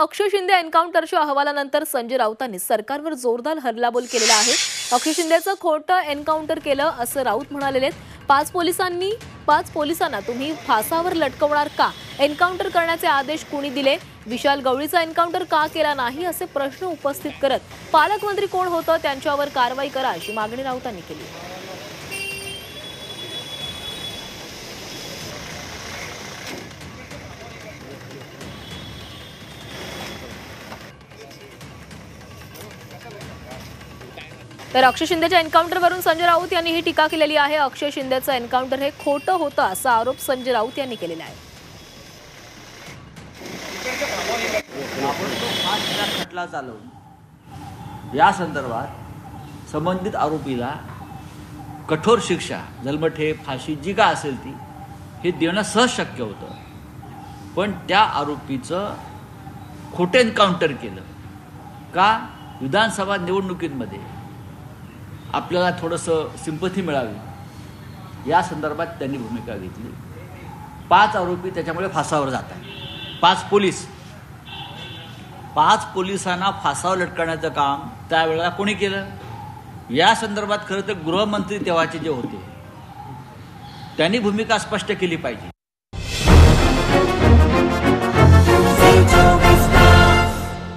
अक्षय शिंदे एन्काउंटरच्या अहवालानंतर संजय राऊतांनी सरकारवर जोरदार हल्लाबोल केलेला आहे। अक्षय शिंदेचं खोटं एन्काउंटर केलं असं राऊत म्हणालेले। पाच पोलिसांना तुम्ही फासावर लटकवणार का? एन्काउंटर करण्याचे आदेश कोणी दिले? विशाल गवळीचा एन्काउंटर का केला नाही असे प्रश्न उपस्थित करत पालकमंत्री कोण होतं त्यांच्यावर कारवाई करा अशी मागणी राऊतांनी केली। तर अक्षय शिंदेच्या एन्काउंटरवरून संजय राऊत यांनी ही टीका केलेली आहे। अक्षय शिंदेचं एन्काउंटर हे खोटं होतं असा आरोप संजय राऊत यांनी केलेला आहे। खटला चालवून या संदर्भात संबंधित आरोपीला कठोर शिक्षा, जन्मठेप, फाशी जी का असेल ती हे देणं सहज शक्य होतं, पण त्या आरोपीचं खोटं एन्काउंटर केलं का? विधानसभा निवडणुकीमध्ये आपल्याला थोडंसं सिंपथी मिळावी या संदर्भात त्यांनी भूमिका घेतली। 5 आरोपी त्याच्यामुळे फासावर जातात। 5 पोलिसांना फासावर लटकवण्याचं काम त्यावेळेला कोणी केलं? या संदर्भात खरं तर गृहमंत्री तेव्हाचे जे होते त्यांनी भूमिका स्पष्ट केली पाहिजे।